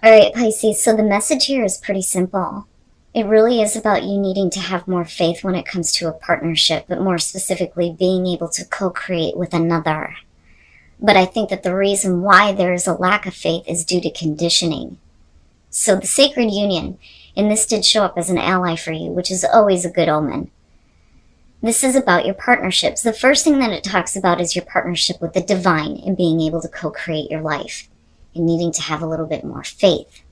All right, Pisces, so the message here is pretty simple. It really is about you needing to have more faith when it comes to a partnership, but more specifically, being able to co-create with another. But I think that the reason why there is a lack of faith is due to conditioning. So the sacred union, and this did show up as an ally for you, which is always a good omen. This is about your partnerships. The first thing that it talks about is your partnership with the divine and being able to co-create your life and needing to have a little bit more faith.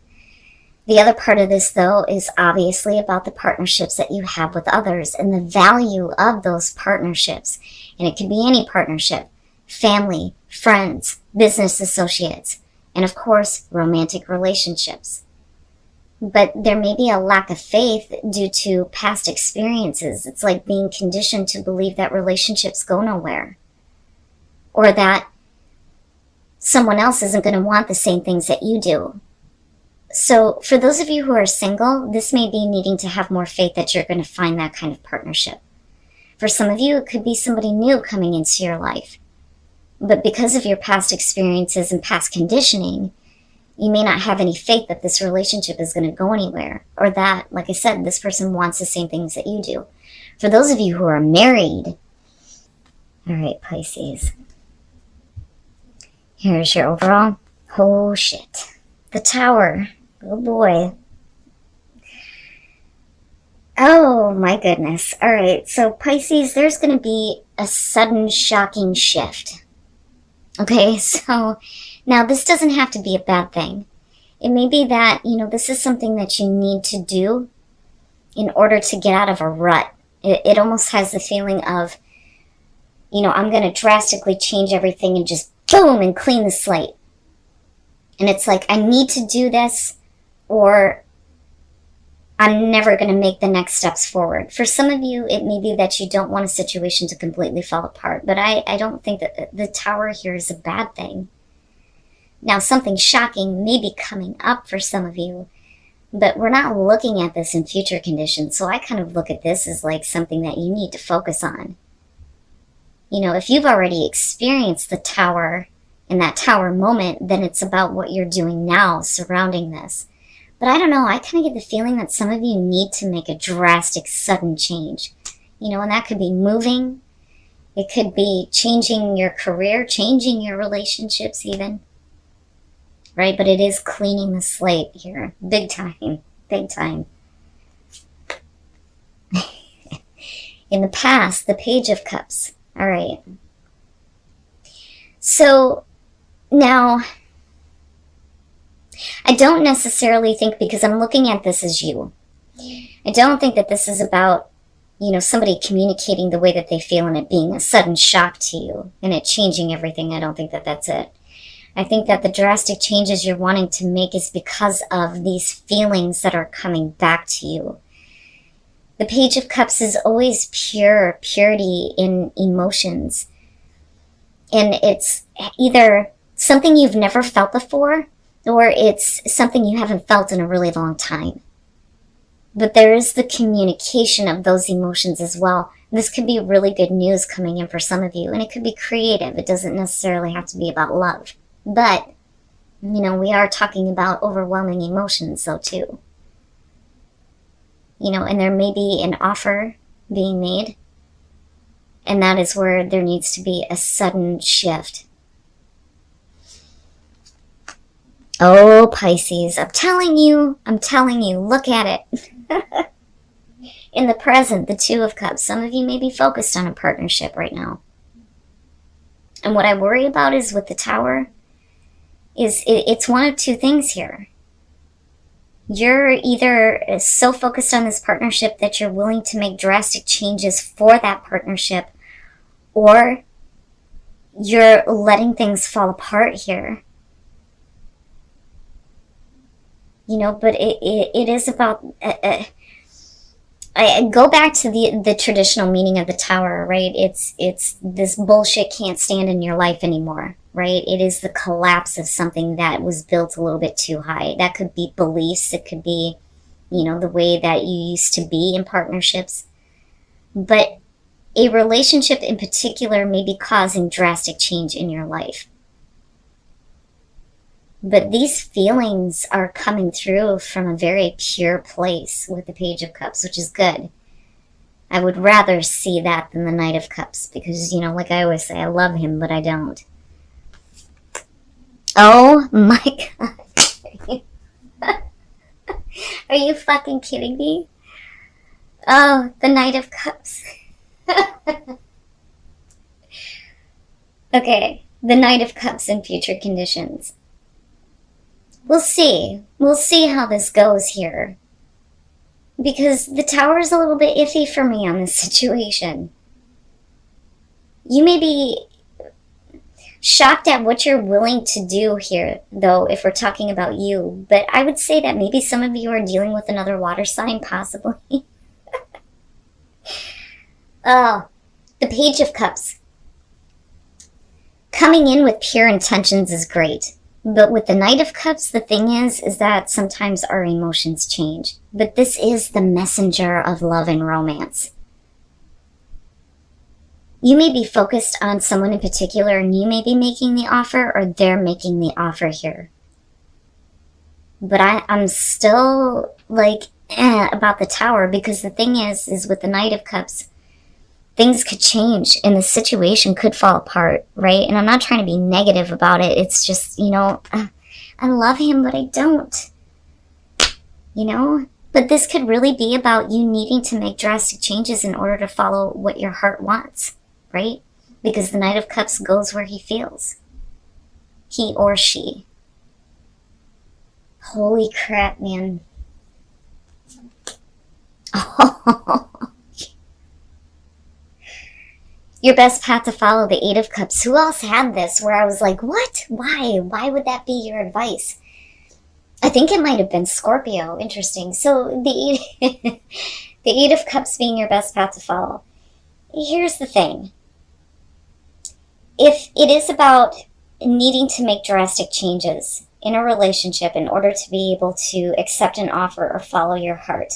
The other part of this, though, is obviously about the partnerships that you have with others and the value of those partnerships. And it could be any partnership: family, friends, business associates, and of course, romantic relationships. But there may be a lack of faith due to past experiences. It's like being conditioned to believe that relationships go nowhere, or that someone else isn't going to want the same things that you do. So for those of you who are single, this may be needing to have more faith that you're going to find that kind of partnership. For some of you, it could be somebody new coming into your life. But because of your past experiences and past conditioning, you may not have any faith that this relationship is going to go anywhere, or that, like I said, this person wants the same things that you do. For those of you who are married, all right, Pisces, here's your overall. Oh, shit. The Tower. Oh, boy. Oh, my goodness. All right, so Pisces, there's going to be a sudden, shocking shift. Okay, so now this doesn't have to be a bad thing. It may be that, this is something that you need to do in order to get out of a rut. It almost has the feeling of, I'm going to drastically change everything and just boom and clean the slate. And it's like, I need to do this, or I'm never going to make the next steps forward. For some of you, it may be that you don't want a situation to completely fall apart, but I don't think that the Tower here is a bad thing. Now, something shocking may be coming up for some of you, but we're not looking at this in future conditions, so I kind of look at this as like something that you need to focus on. If you've already experienced the Tower in that Tower moment, then it's about what you're doing now surrounding this. But I don't know, I kind of get the feeling that some of you need to make a drastic, sudden change. And that could be moving. It could be changing your career, changing your relationships even. Right? But it is cleaning the slate here. Big time. Big time. In the past, the Page of Cups. All right. So now, I don't necessarily think, because I'm looking at this as you, I don't think that this is about, somebody communicating the way that they feel and it being a sudden shock to you and it changing everything. I don't think that that's it. I think that the drastic changes you're wanting to make is because of these feelings that are coming back to you. The Page of Cups is always purity in emotions. And it's either something you've never felt before, or it's something you haven't felt in a really long time. But there is the communication of those emotions as well. This could be really good news coming in for some of you, and it could be creative. It doesn't necessarily have to be about love. But, we are talking about overwhelming emotions, though, too. And there may be an offer being made, and that is where there needs to be a sudden shift. Oh, Pisces, I'm telling you, look at it. In the present, the Two of Cups, some of you may be focused on a partnership right now. And what I worry about is with the Tower, it's one of two things here. You're either so focused on this partnership that you're willing to make drastic changes for that partnership, or you're letting things fall apart here. But it is about... I go back to the traditional meaning of the Tower, right? It's this bullshit can't stand in your life anymore, right? It is the collapse of something that was built a little bit too high. That could be beliefs. It could be, the way that you used to be in partnerships. But a relationship in particular may be causing drastic change in your life. But these feelings are coming through from a very pure place with the Page of Cups, which is good. I would rather see that than the Knight of Cups because, you know, like I always say, I love him, but I don't. Oh my god. Are you fucking kidding me? Oh, the Knight of Cups. Okay, the Knight of Cups in future conditions. We'll see. We'll see how this goes here. Because the Tower is a little bit iffy for me on this situation. You may be shocked at what you're willing to do here, though, if we're talking about you. But I would say that maybe some of you are dealing with another water sign, possibly. Oh, the Page of Cups. Coming in with pure intentions is great. But with the Knight of Cups, the thing is that sometimes our emotions change. But this is the messenger of love and romance. You may be focused on someone in particular and you may be making the offer or they're making the offer here. But I'm still like about the Tower because the thing is with the Knight of Cups, things could change and the situation could fall apart, right? And I'm not trying to be negative about it. It's just, you know, I love him, but I don't. You know? But this could really be about you needing to make drastic changes in order to follow what your heart wants, right? Because the Knight of Cups goes where he feels. He or she. Holy crap, man. Oh. Your best path to follow, the Eight of Cups. Who else had this where I was like, what? Why? Why would that be your advice? I think it might have been Scorpio. Interesting. So the the Eight of Cups being your best path to follow. Here's the thing. If it is about needing to make drastic changes in a relationship in order to be able to accept an offer or follow your heart,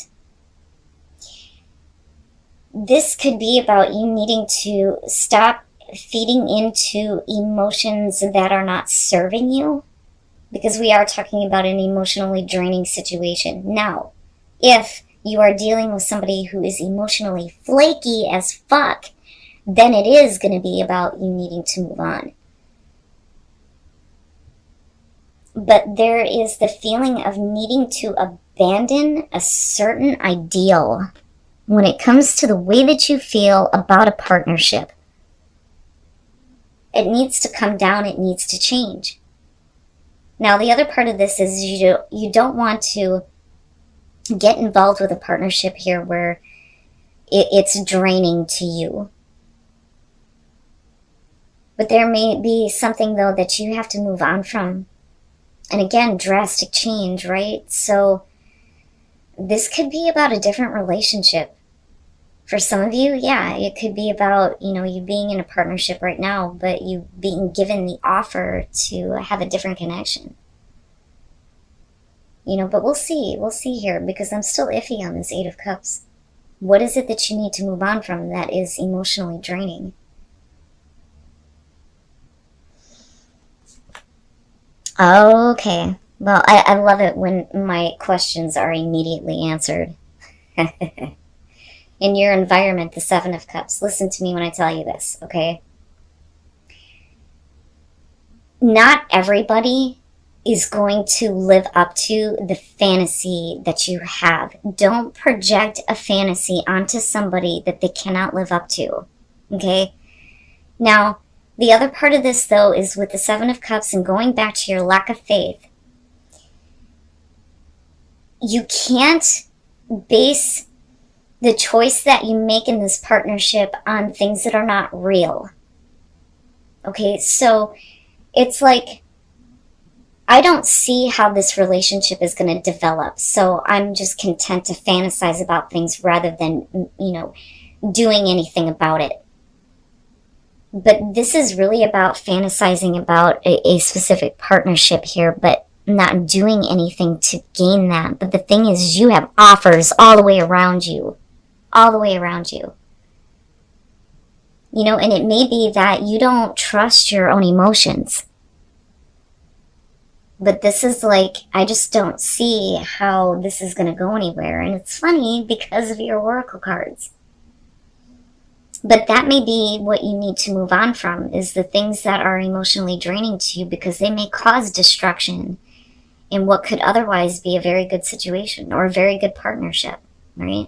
this could be about you needing to stop feeding into emotions that are not serving you, because we are talking about an emotionally draining situation. Now, if you are dealing with somebody who is emotionally flaky as fuck, then it is going to be about you needing to move on. But there is the feeling of needing to abandon a certain ideal when it comes to the way that you feel about a partnership. It needs to come down, it needs to change. Now, the other part of this is you don't want to get involved with a partnership here where it's draining to you. But there may be something, though, that you have to move on from. And again, drastic change, right? So this could be about a different relationship. For some of you, yeah, it could be about, you know, you being in a partnership right now, but you being given the offer to have a different connection. You know, but we'll see here, because I'm still iffy on this Eight of Cups. What is it that you need to move on from that is emotionally draining? Okay, well, I love it when my questions are immediately answered. In your environment, the Seven of Cups. Listen to me when I tell you this, okay? Not everybody is going to live up to the fantasy that you have. Don't project a fantasy onto somebody that they cannot live up to, okay? Now, the other part of this, though, is with the Seven of Cups and going back to your lack of faith. You can't base the choice that you make in this partnership on things that are not real. Okay, so it's like, I don't see how this relationship is going to develop, so I'm just content to fantasize about things rather than, you know, doing anything about it. But this is really about fantasizing about a specific partnership here, but not doing anything to gain that. But the thing is, you have offers all the way around you. All the way around you. You know, and it may be that you don't trust your own emotions. But this is like, I just don't see how this is going to go anywhere. And it's funny because of your oracle cards. But that may be what you need to move on from, is the things that are emotionally draining to you, because they may cause destruction in what could otherwise be a very good situation or a very good partnership, right?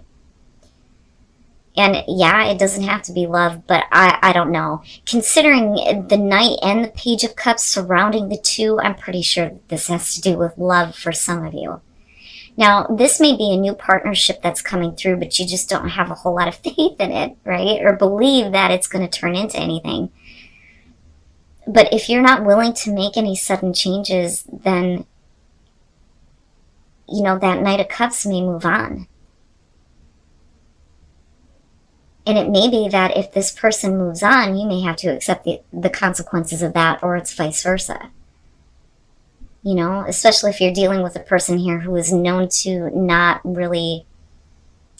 And yeah, it doesn't have to be love, but I don't know. Considering the Knight and the Page of Cups surrounding the two, I'm pretty sure that this has to do with love for some of you. Now, this may be a new partnership that's coming through, but you just don't have a whole lot of faith in it, right? Or believe that it's going to turn into anything. But if you're not willing to make any sudden changes, then, you know, that Knight of Cups may move on. And it may be that if this person moves on, you may have to accept the consequences of that, or it's vice versa. You know, especially if you're dealing with a person here who is known to not really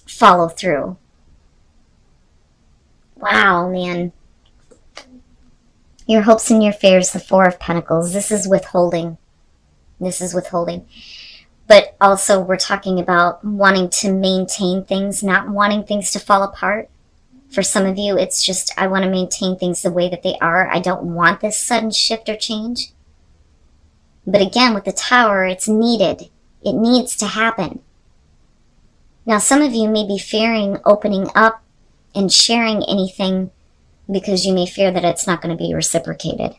follow through. Wow, man. Your hopes and your fears, the Four of Pentacles. This is withholding. This is withholding. But also we're talking about wanting to maintain things, not wanting things to fall apart. For some of you, it's just, I want to maintain things the way that they are. I don't want this sudden shift or change. But again, with the Tower, it's needed. It needs to happen. Now, some of you may be fearing opening up and sharing anything because you may fear that it's not going to be reciprocated.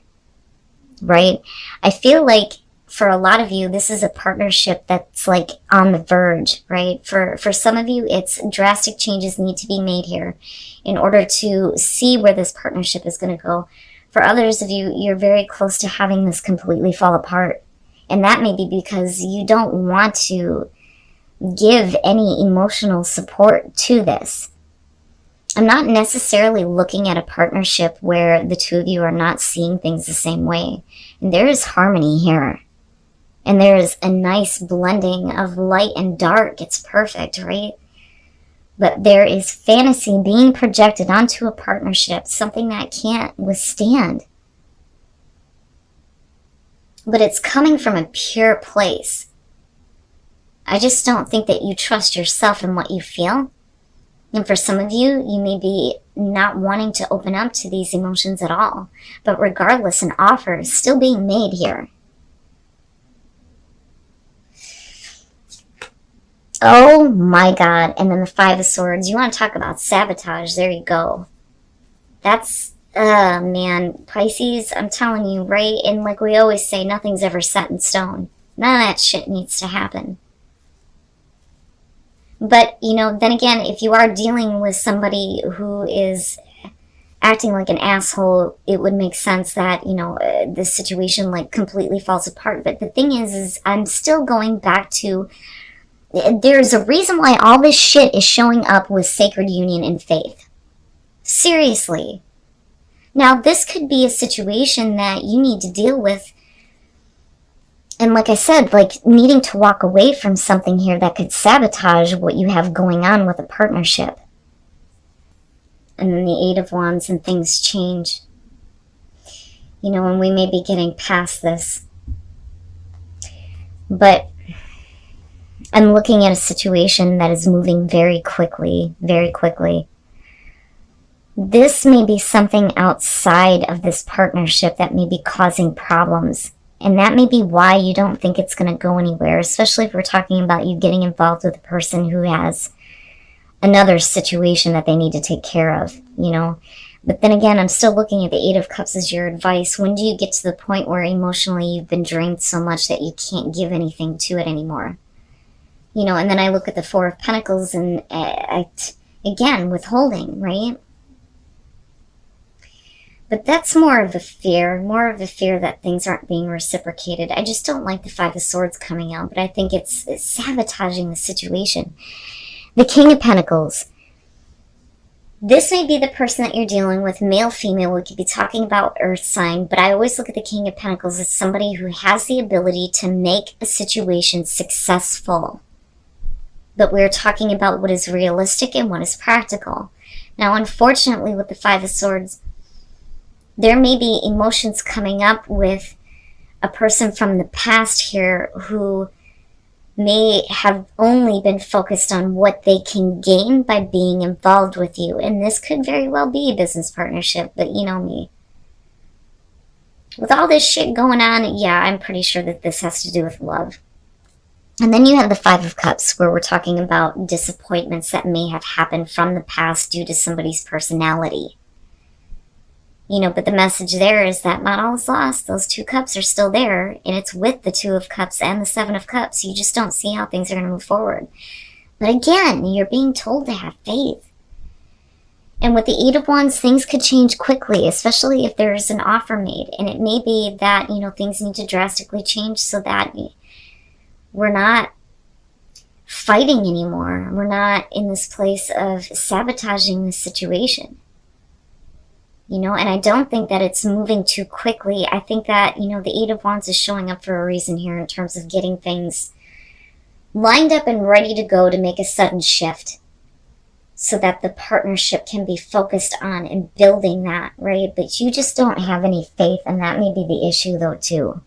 Right? I feel like for a lot of you, this is a partnership that's like on the verge, right? For some of you, it's drastic changes need to be made here in order to see where this partnership is going to go. For others of you, you're very close to having this completely fall apart. And that may be because you don't want to give any emotional support to this. I'm not necessarily looking at a partnership where the two of you are not seeing things the same way. And there is harmony here. And there is a nice blending of light and dark. It's perfect, right? But there is fantasy being projected onto a partnership, something that can't withstand. But it's coming from a pure place. I just don't think that you trust yourself and what you feel. And for some of you, you may be not wanting to open up to these emotions at all. But regardless, an offer is still being made here. Oh my God. And then the Five of Swords. You want to talk about sabotage. There you go. That's, man, Pisces, I'm telling you, right? And like we always say, nothing's ever set in stone. None of that shit needs to happen. But, you know, then again, if you are dealing with somebody who is acting like an asshole, it would make sense that, you know, this situation like completely falls apart. But the thing is I'm still going back to, there's a reason why all this shit is showing up with sacred union and faith. Seriously. Now, this could be a situation that you need to deal with. And like I said, like needing to walk away from something here that could sabotage what you have going on with a partnership. And then the Eight of Wands and things change. You know, and we may be getting past this. But I'm looking at a situation that is moving very quickly, very quickly. This may be something outside of this partnership that may be causing problems. And that may be why you don't think it's going to go anywhere, especially if we're talking about you getting involved with a person who has another situation that they need to take care of, you know. But then again, I'm still looking at the Eight of Cups as your advice. When do you get to the point where emotionally you've been drained so much that you can't give anything to it anymore? You know, and then I look at the Four of Pentacles and, again, withholding, right? But that's more of a fear that things aren't being reciprocated. I just don't like the Five of Swords coming out, but I think it's sabotaging the situation. The King of Pentacles. This may be the person that you're dealing with, male, female. We could be talking about earth sign, but I always look at the King of Pentacles as somebody who has the ability to make a situation successful. But we're talking about what is realistic and what is practical. Now, unfortunately, with the Five of Swords, there may be emotions coming up with a person from the past here who may have only been focused on what they can gain by being involved with you. And this could very well be a business partnership, but you know me. With all this shit going on, yeah, I'm pretty sure that this has to do with love. And then you have the Five of Cups, where we're talking about disappointments that may have happened from the past due to somebody's personality. You know, but the message there is that not all is lost. Those 2 cups are still there, and it's with the 2 of Cups and the 7 of Cups. You just don't see how things are going to move forward. But again, you're being told to have faith. And with the 8 of Wands, things could change quickly, especially if there's an offer made. And it may be that, you know, things need to drastically change so that we're not fighting anymore. We're not in this place of sabotaging the situation. You know, and I don't think that it's moving too quickly. I think that, you know, the 8 of Wands is showing up for a reason here in terms of getting things lined up and ready to go to make a sudden shift so that the partnership can be focused on and building that, right? But you just don't have any faith, and that may be the issue though too.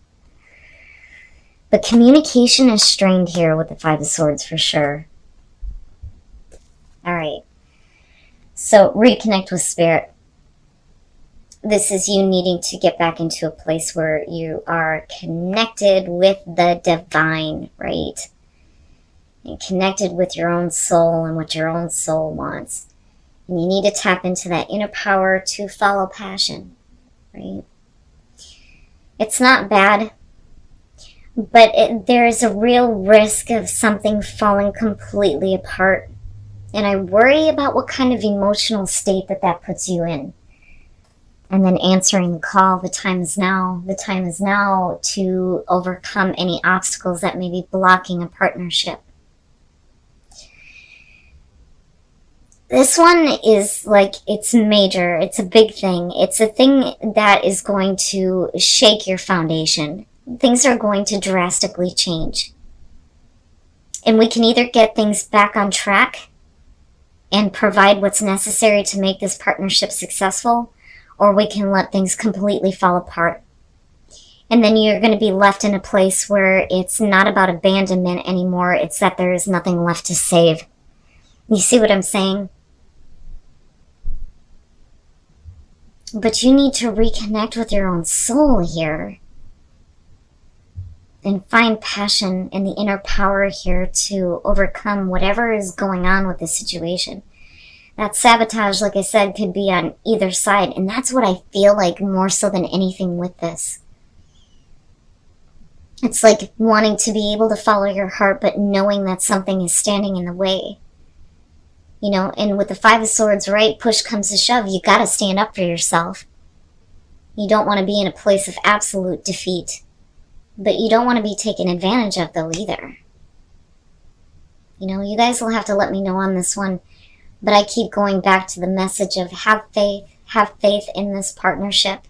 But communication is strained here with the 5 of Swords for sure. All right. So reconnect with Spirit. This is you needing to get back into a place where you are connected with the divine, right? And connected with your own soul and what your own soul wants. And you need to tap into that inner power to follow passion, right? It's not bad, but there is a real risk of something falling completely apart. And I worry about what kind of emotional state that puts you in. And then answering the call, the time is now. The time is now to overcome any obstacles that may be blocking a partnership. This one is like, it's major. It's a big thing. It's a thing that is going to shake your foundation. Things are going to drastically change. And we can either get things back on track and provide what's necessary to make this partnership successful, or we can let things completely fall apart. And then you're going to be left in a place where it's not about abandonment anymore. It's that there is nothing left to save. You see what I'm saying? But you need to reconnect with your own soul here. And find passion and the inner power here to overcome whatever is going on with this situation. That sabotage, like I said, could be on either side. And that's what I feel like more so than anything with this. It's like wanting to be able to follow your heart, but knowing that something is standing in the way. You know, and with the 5 of Swords, right, push comes to shove, you gotta stand up for yourself. You don't want to be in a place of absolute defeat. But you don't want to be taken advantage of, though, either. You know, you guys will have to let me know on this one. But I keep going back to the message of have faith in this partnership.